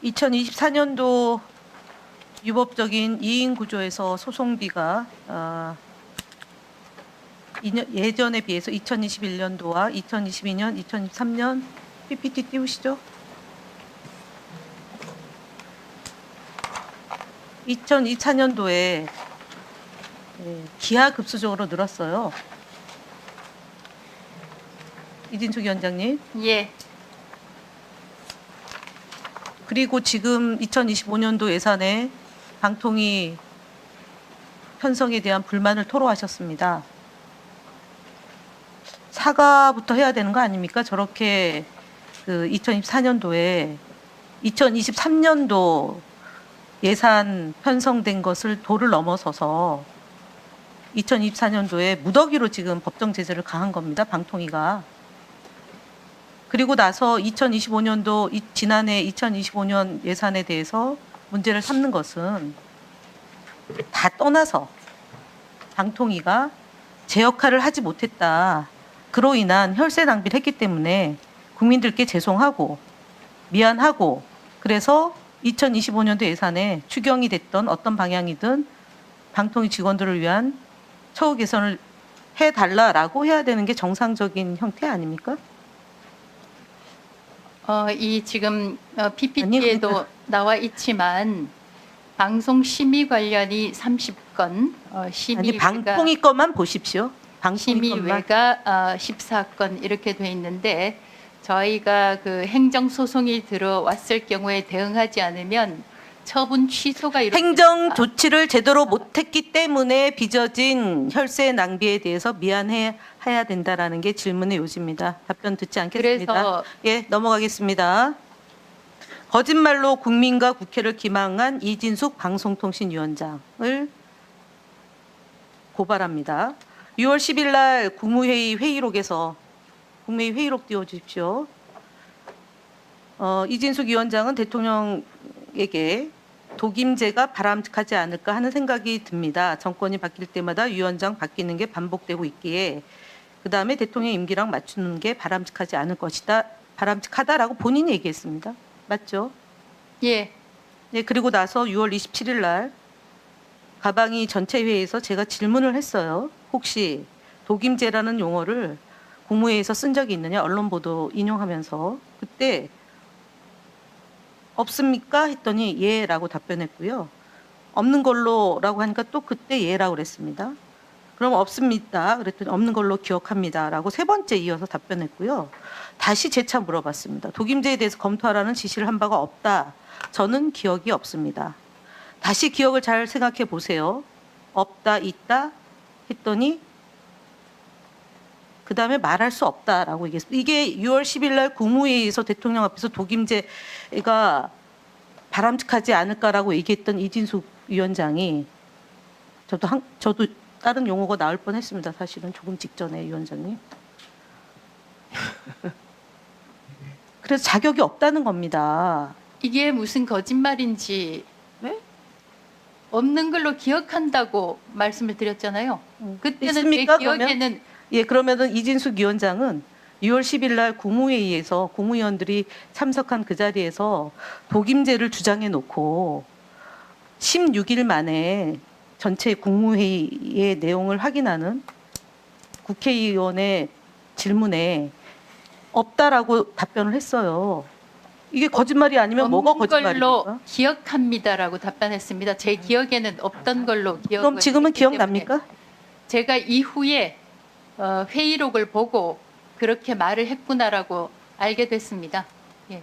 2024년도 유법적인 이인 구조에서 소송비가 예전에 비해서 2021년도와 2022년, 2023년 PPT 띄우시죠? 2024년도에 기하급수적으로 늘었어요. 이진숙 위원장님. 예. 그리고 지금 2025년도 예산에 방통위 편성에 대한 불만을 토로하셨습니다. 사과부터 해야 되는 거 아닙니까? 저렇게 그 2024년도에 2023년도 예산 편성된 것을 도를 넘어서서 2024년도에 무더기로 지금 법정 제재를 가한 겁니다. 방통위가. 그리고 나서 2025년도 지난해 2025년 예산에 대해서 문제를 삼는 것은 다 떠나서 방통위가 제 역할을 하지 못했다. 그로 인한 혈세 낭비를 했기 때문에 국민들께 죄송하고 미안하고 그래서 2025년도 예산에 추경이 됐던 어떤 방향이든 방통위 직원들을 위한 처우 개선을 해달라라고 해야 되는 게 정상적인 형태 아닙니까? 이 지금 PPT에도 나와 있지만 방송 심의 관련이 30건, 아니 방통위 것만 보십시오. 방통위 것만. 심의외가 14건 이렇게 돼 있는데 저희가 그 행정 소송이 들어왔을 경우에 대응하지 않으면 처분 취소가 행정 조치를 제대로 못했기 때문에 빚어진 혈세 낭비에 대해서 미안해야 된다라는 게 질문의 요지입니다. 답변 듣지 않겠습니다. 그래서 예, 넘어가겠습니다. 거짓말로 국민과 국회를 기망한 이진숙 방송통신위원장을 고발합니다. 6월 10일 날 국무회의 회의록에서 국무회의 회의록 띄워주십시오. 이진숙 위원장은 대통령에게 독임제가 바람직하지 않을까 하는 생각이 듭니다. 정권이 바뀔 때마다 위원장 바뀌는 게 반복되고 있기에 그 다음에 대통령 임기랑 맞추는 게 바람직하지 않을 것이다. 바람직하다라고 본인이 얘기했습니다. 맞죠? 예. 네, 그리고 나서 6월 27일 날 가방이 전체 회의에서 제가 질문을 했어요. 혹시 독임제라는 용어를 국무회의에서 쓴 적이 있느냐? 언론 보도 인용하면서 그때 없습니까? 했더니 예라고 답변했고요. 없는 걸로라고 하니까 또 그때 예라고 그랬습니다. 그럼 없습니다. 그랬더니 없는 걸로 기억합니다라고 세 번째 이어서 답변했고요. 다시 재차 물어봤습니다. 독임제에 대해서 검토하라는 지시를 한 바가 없다. 저는 기억이 없습니다. 다시 기억을 잘 생각해 보세요. 없다, 있다 했더니 그 다음에 말할 수 없다라고 얘기했습니다. 이게 6월 10일 날 국무회의에서 대통령 앞에서 독임제가 바람직하지 않을까라고 얘기했던 이진숙 위원장이 저도 다른 용어가 나올 뻔했습니다. 사실은 조금 직전에 위원장님. 그래서 자격이 없다는 겁니다. 이게 무슨 거짓말인지 네? 없는 걸로 기억한다고 말씀을 드렸잖아요. 그때는 제 있습니까, 기억에는 예, 그러면은 이진숙 위원장은 6월 10일 날 국무회의에서 국무위원들이 참석한 그 자리에서 독임제를 주장해 놓고 16일 만에 전체 국무회의의 내용을 확인하는 국회의원의 질문에 없다라고 답변을 했어요. 이게 거짓말이 아니면 뭐가 없는 거짓말입니까? 걸로 기억합니다라고 답변했습니다. 제 기억에는 없던 걸로 기억을 그럼 지금은 했기 때문에 기억납니까? 제가 이후에 회의록을 보고 그렇게 말을 했구나라고 알게 됐습니다. 예.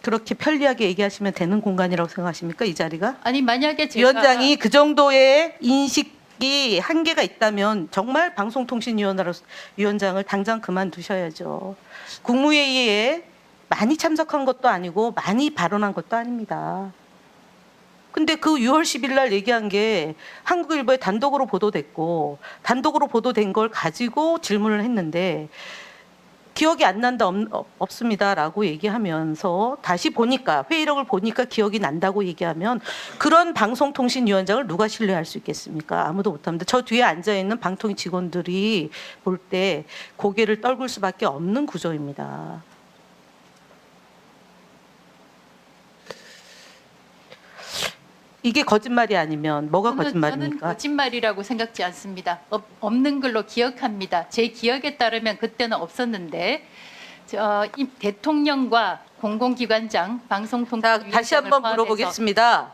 그렇게 편리하게 얘기하시면 되는 공간이라고 생각하십니까? 이 자리가? 아니 만약에 제가 위원장이 그 정도의 인식이 한계가 있다면 정말 방송통신위원장을 당장 그만두셔야죠. 국무회의에 많이 참석한 것도 아니고 많이 발언한 것도 아닙니다. 근데 그 6월 10일 날 얘기한 게 한국일보에 단독으로 보도됐고 단독으로 보도된 걸 가지고 질문을 했는데 기억이 안 난다 없습니다라고 얘기하면서 다시 보니까 회의록을 보니까 기억이 난다고 얘기하면 그런 방송통신위원장을 누가 신뢰할 수 있겠습니까? 아무도 못합니다. 저 뒤에 앉아있는 방통위 직원들이 볼 때 고개를 떨굴 수밖에 없는 구조입니다. 이게 거짓말이 아니면 뭐가 저는 거짓말입니까? 거짓말이라고 생각지 않습니다. 없는 걸로 기억합니다. 제 기억에 따르면 그때는 없었는데 이 대통령과 공공기관장, 자, 방송통신위원장을 다시 한번 포함해서 물어보겠습니다.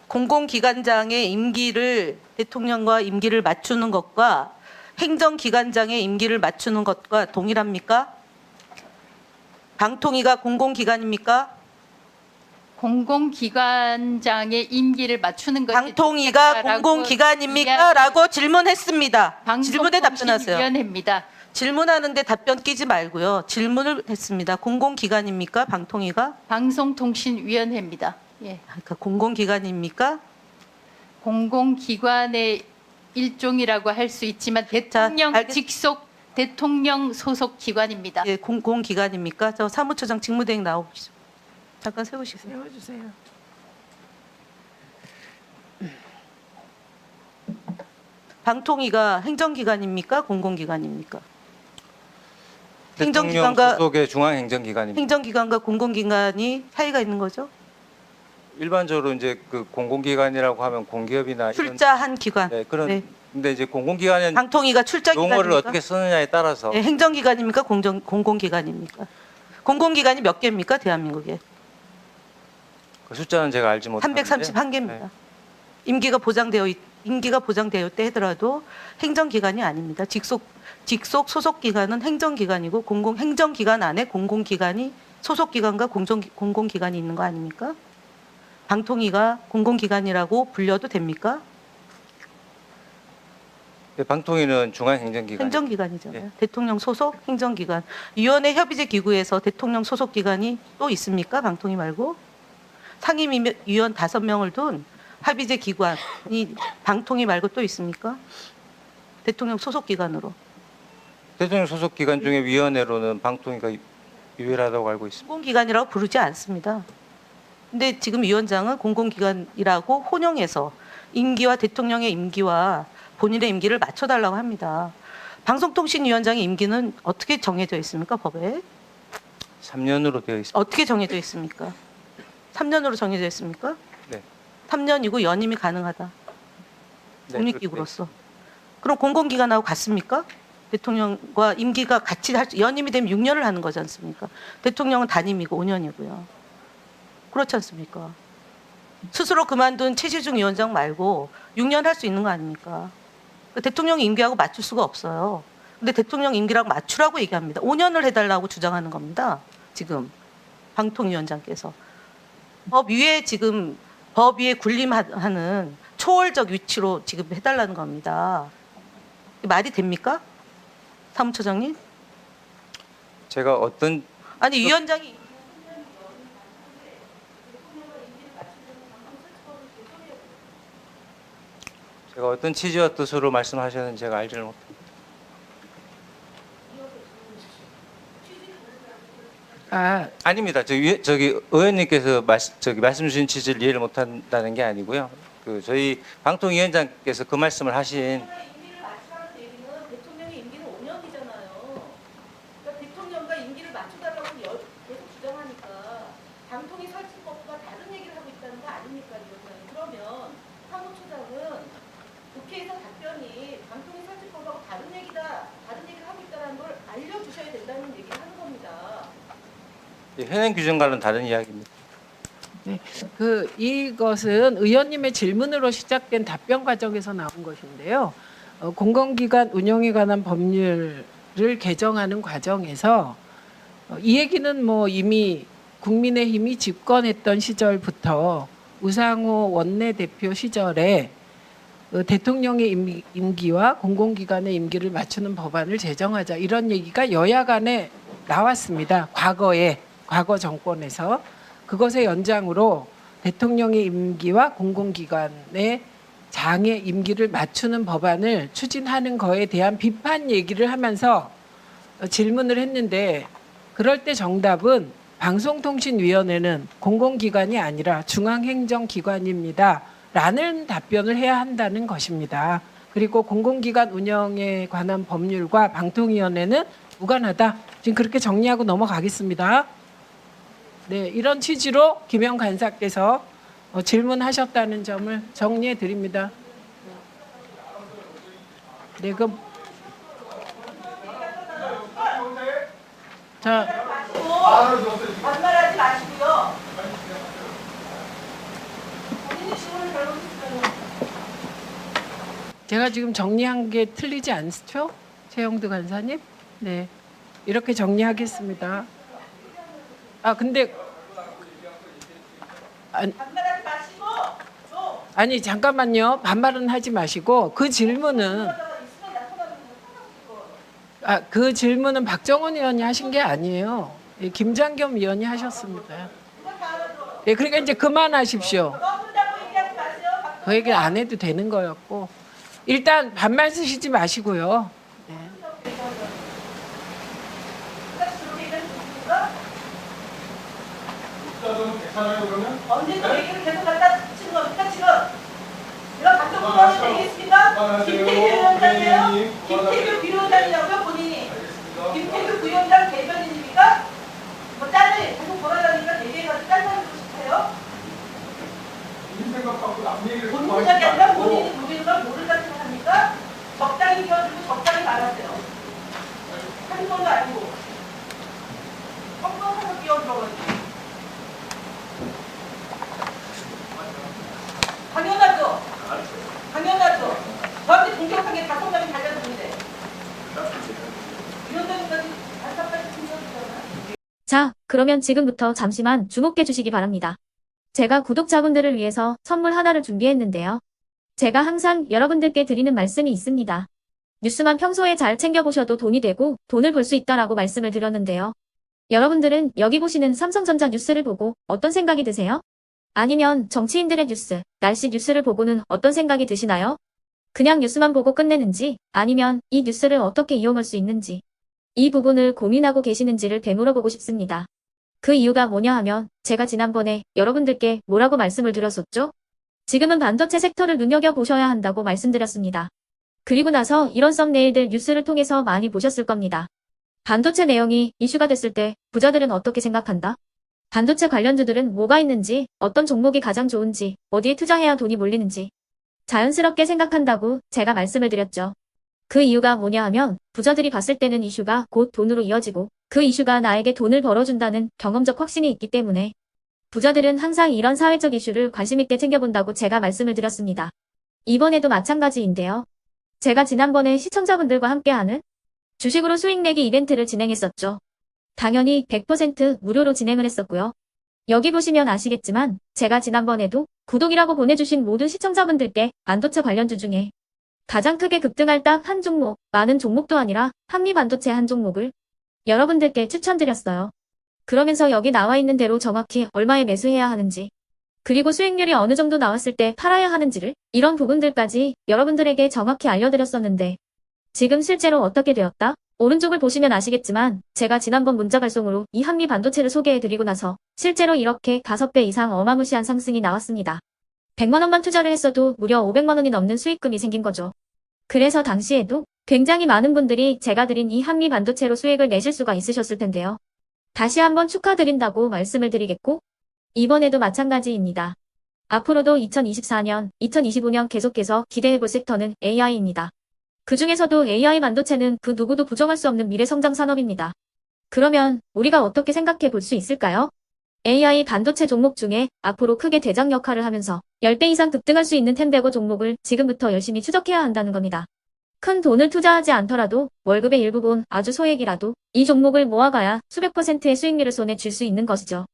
공공기관장의 임기를 대통령과 임기를 맞추는 것과 행정기관장의 임기를 맞추는 것과 동일합니까? 방통위가 공공기관입니까? 공공기관장의 임기를 맞추는 것이 방통위가 좋겠다라고 공공기관입니까? 라고 질문했습니다. 질문에 답변하세요. 방송통신위원회입니다. 질문하는데 답변 끼지 말고요. 질문을 했습니다. 공공기관입니까? 방통위가? 방송통신위원회입니다. 예. 그러니까 공공기관입니까? 공공기관의 일종이라고 할 수 있지만 대통령 직속 대통령 소속 기관입니다. 예, 공공기관입니까? 저 사무처장 직무대행 나오시죠. 잠깐 세우시세요. 세워주세요. 방통위가 행정기관입니까? 공공기관입니까? 대통령 행정기관과 소속의 중앙행정기관입니다. 행정기관과 공공기관이 차이가 있는 거죠? 일반적으로 이제 그 공공기관이라고 하면 공기업이나 출자한 기관. 이런, 네, 그런 네. 근데 이제 공공기관은 방통위가 출자 용어를 기관입니까? 어떻게 쓰느냐에 따라서 네, 행정기관입니까? 공공기관입니까? 공공기관이 몇 개입니까? 대한민국에 그 숫자는 제가 알지 못하는데 331개입니다. 네. 임기가 보장되어 있다 하더라도 행정기관이 아닙니다. 직속 소속 기관은 행정기관이고 행정기관 안에 공공기관이 소속 기관과 공공기관이 있는 거 아닙니까? 방통위가 공공기관이라고 불려도 됩니까? 네, 방통위는 중앙행정기관. 행정기관이잖아요. 예. 대통령 소속 행정기관. 위원회 협의제 기구에서 대통령 소속 기관이 또 있습니까? 방통위 말고? 상임위원 5명을 둔 합의제 기관이 방통위 말고 또 있습니까? 대통령 소속 기관으로. 대통령 소속 기관 중에 위원회로는 방통위가 유일하다고 알고 있습니다. 공공기관이라고 부르지 않습니다. 근데 지금 위원장은 공공기관이라고 혼용해서 임기와 대통령의 임기와 본인의 임기를 맞춰달라고 합니다. 방송통신위원장의 임기는 어떻게 정해져 있습니까? 법에? 3년으로 되어 있습니다. 어떻게 정해져 있습니까? 3년으로 정해져 있습니까? 네. 3년이고 연임이 가능하다. 네, 독립기구로서. 그럼 공공기관하고 같습니까? 대통령과 임기가 같이 연임이 되면 6년을 하는 거지 않습니까? 대통령은 단임이고 5년이고요. 그렇지 않습니까? 스스로 그만둔 최시중 위원장 말고 6년 할 수 있는 거 아닙니까? 대통령 임기하고 맞출 수가 없어요. 근데 대통령 임기랑 맞추라고 얘기합니다. 5년을 해달라고 주장하는 겁니다. 지금 방통위원장께서. 법 위에 군림하는 초월적 위치로 지금 해달라는 겁니다. 말이 됩니까? 사무처장님? 제가 어떤 아니 위원장이 취지와 뜻으로 말씀하셨는지 제가 알지를 못합니다. 아닙니다. 저기 의원님께서 말씀 주신 취지를 이해를 못한다는 게 아니고요. 그 저희 방통위원장께서 그 말씀을 하신 임기를 맞추라는 얘기는 대통령의 임기는 5년이잖아요. 그러니까 대통령과 임기를 맞춰달라고 계속 주장하니까 방통위 설치법과 다른 얘기를 하고 있다는 거 아닙니까, 위원장님? 그러면 사무처장은 국회에서 답변이 방통위 설치법하고 다른 얘기를 하고 있다는 걸 알려주셔야 된다는 얘기를 하는 겁니다. 현행 규정과는 다른 이야기입니다. 네, 이것은 의원님의 질문으로 시작된 답변 과정에서 나온 것인데요. 공공기관 운영에 관한 법률을 개정하는 과정에서 이 얘기는 뭐 이미 국민의힘이 집권했던 시절부터 우상호 원내대표 시절에 대통령의 임기와 공공기관의 임기를 맞추는 법안을 제정하자 이런 얘기가 여야 간에 나왔습니다. 과거 정권에서 그것의 연장으로 대통령의 임기와 공공기관의 장의 임기를 맞추는 법안을 추진하는 거에 대한 비판 얘기를 하면서 질문을 했는데 그럴 때 정답은 방송통신위원회는 공공기관이 아니라 중앙행정기관입니다. 라는 답변을 해야 한다는 것입니다. 그리고 공공기관 운영에 관한 법률과 방통위원회는 무관하다. 지금 그렇게 정리하고 넘어가겠습니다. 네, 이런 취지로 김영 간사께서 질문하셨다는 점을 정리해 드립니다. 네, 자, 반말하지 마시고요. 본인이 질문을 잘못했어요. 제가 지금 정리한 게 틀리지 않죠? 최영두 간사님? 네, 이렇게 정리하겠습니다. 근데 반말하지 마시고 아니 잠깐만요. 반말은 하지 마시고 그 질문은 그 질문은 박정원 의원이 하신 게 아니에요. 예, 김장겸 의원이 하셨습니다. 예, 그러니까 이제 그만하십시오. 그 얘기 안 해도 되는 거였고 일단 반말 쓰시지 마시고요. 네. 언제 또 얘기를 계속 갖다 붙이는 겁니까 지금? 이런 각종 공방이 되겠습니까? 김태규 위원장이에요? 김태규 비위원장이냐고요 본인이? 김태규 부위원장 대변인입니까? 뭐 짤을 계속 돌아다니니까 얘기해가지고 짤만들고 싶어요? 본인 생각이 아니라 본인이 모르는 걸 모른다는 생각합니까? 적당히 끼어들고 적당히 말하세요. 한 번도 아니고 엉뚱하게 끼어들어가지고 당연하죠. 당연하죠. 저한테 공격하게 다섯 명이 달려드는데 위원장님까지 단사까지 챙겨주잖아요. 자, 그러면 지금부터 잠시만 주목해 주시기 바랍니다. 제가 구독자분들을 위해서 선물 하나를 준비했는데요. 제가 항상 여러분들께 드리는 말씀이 있습니다. 뉴스만 평소에 잘 챙겨보셔도 돈이 되고 돈을 벌 수 있다라고 말씀을 드렸는데요. 여러분들은 여기 보시는 삼성전자 뉴스를 보고 어떤 생각이 드세요? 아니면 정치인들의 뉴스, 날씨 뉴스를 보고는 어떤 생각이 드시나요? 그냥 뉴스만 보고 끝내는지 아니면 이 뉴스를 어떻게 이용할 수 있는지 이 부분을 고민하고 계시는지를 되물어보고 싶습니다. 그 이유가 뭐냐 하면 제가 지난번에 여러분들께 뭐라고 말씀을 드렸었죠? 지금은 반도체 섹터를 눈여겨보셔야 한다고 말씀드렸습니다. 그리고 나서 이런 썸네일들 뉴스를 통해서 많이 보셨을 겁니다. 반도체 내용이 이슈가 됐을 때 부자들은 어떻게 생각한다? 반도체 관련주들은 뭐가 있는지, 어떤 종목이 가장 좋은지, 어디에 투자해야 돈이 몰리는지 자연스럽게 생각한다고 제가 말씀을 드렸죠. 그 이유가 뭐냐 하면 부자들이 봤을 때는 이슈가 곧 돈으로 이어지고 그 이슈가 나에게 돈을 벌어준다는 경험적 확신이 있기 때문에 부자들은 항상 이런 사회적 이슈를 관심 있게 챙겨본다고 제가 말씀을 드렸습니다. 이번에도 마찬가지인데요. 제가 지난번에 시청자분들과 함께하는 주식으로 수익 내기 이벤트를 진행했었죠. 당연히 100% 무료로 진행을 했었고요. 여기 보시면 아시겠지만 제가 지난번에도 구독이라고 보내주신 모든 시청자분들께 반도체 관련주 중에 가장 크게 급등할 딱 한 종목, 많은 종목도 아니라 한미반도체 한 종목을 여러분들께 추천드렸어요. 그러면서 여기 나와 있는 대로 정확히 얼마에 매수해야 하는지 그리고 수익률이 어느 정도 나왔을 때 팔아야 하는지를 이런 부분들까지 여러분들에게 정확히 알려드렸었는데 지금 실제로 어떻게 되었다? 오른쪽을 보시면 아시겠지만 제가 지난번 문자 발송으로 이 한미 반도체를 소개해드리고 나서 실제로 이렇게 5배 이상 어마무시한 상승이 나왔습니다. 100만 원만 투자를 했어도 무려 500만 원이 넘는 수익금이 생긴 거죠. 그래서 당시에도 굉장히 많은 분들이 제가 드린 이 한미 반도체로 수익을 내실 수가 있으셨을 텐데요. 다시 한번 축하드린다고 말씀을 드리겠고 이번에도 마찬가지입니다. 앞으로도 2024년, 2025년 계속해서 기대해볼 섹터는 AI입니다. 그 중에서도 AI 반도체는 그 누구도 부정할 수 없는 미래 성장 산업입니다. 그러면 우리가 어떻게 생각해 볼 수 있을까요? AI 반도체 종목 중에 앞으로 크게 대장 역할을 하면서 10배 이상 급등할 수 있는 텐베고 종목을 지금부터 열심히 추적해야 한다는 겁니다. 큰 돈을 투자하지 않더라도 월급의 일부분 아주 소액이라도 이 종목을 모아가야 수백 %의 수익률을 손에 쥘 수 있는 것이죠.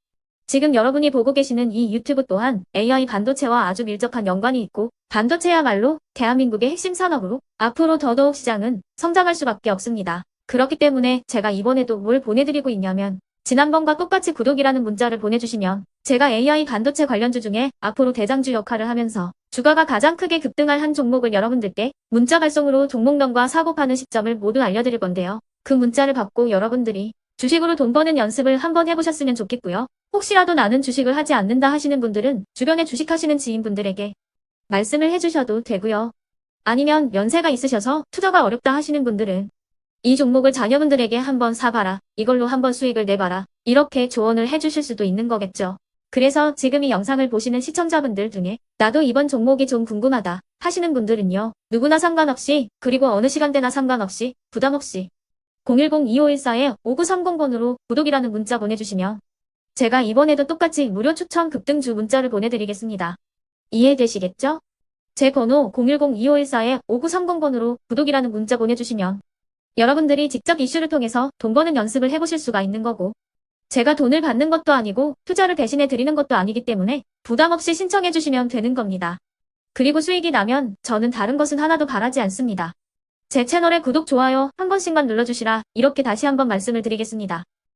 지금 여러분이 보고 계시는 이 유튜브 또한 AI 반도체와 아주 밀접한 연관이 있고 반도체야말로 대한민국의 핵심 산업으로 앞으로 더더욱 시장은 성장할 수밖에 없습니다. 그렇기 때문에 제가 이번에도 뭘 보내드리고 있냐면 지난번과 똑같이 구독이라는 문자를 보내주시면 제가 AI 반도체 관련주 중에 앞으로 대장주 역할을 하면서 주가가 가장 크게 급등할 한 종목을 여러분들께 문자 발송으로 종목명과 사고 파는 시점을 모두 알려드릴 건데요. 그 문자를 받고 여러분들이 주식으로 돈 버는 연습을 한번 해보셨으면 좋겠고요. 혹시라도 나는 주식을 하지 않는다 하시는 분들은 주변에 주식하시는 지인분들에게 말씀을 해주셔도 되고요. 아니면 연세가 있으셔서 투자가 어렵다 하시는 분들은 이 종목을 자녀분들에게 한번 사봐라. 이걸로 한번 수익을 내봐라. 이렇게 조언을 해주실 수도 있는 거겠죠. 그래서 지금 이 영상을 보시는 시청자분들 중에 나도 이번 종목이 좀 궁금하다 하시는 분들은요. 누구나 상관없이 그리고 어느 시간대나 상관없이 부담 없이 010-2514-5930번으로 구독이라는 문자 보내주시면 제가 이번에도 똑같이 무료 추천 급등주 문자를 보내드리겠습니다. 이해되시겠죠? 제 번호 010-2514-5930번으로 구독이라는 문자 보내주시면 여러분들이 직접 이슈를 통해서 돈 버는 연습을 해보실 수가 있는 거고 제가 돈을 받는 것도 아니고 투자를 대신해 드리는 것도 아니기 때문에 부담 없이 신청해 주시면 되는 겁니다. 그리고 수익이 나면 저는 다른 것은 하나도 바라지 않습니다. 제 채널에 구독, 좋아요 한 번씩만 눌러주시라 이렇게 다시 한번 말씀을 드리겠습니다.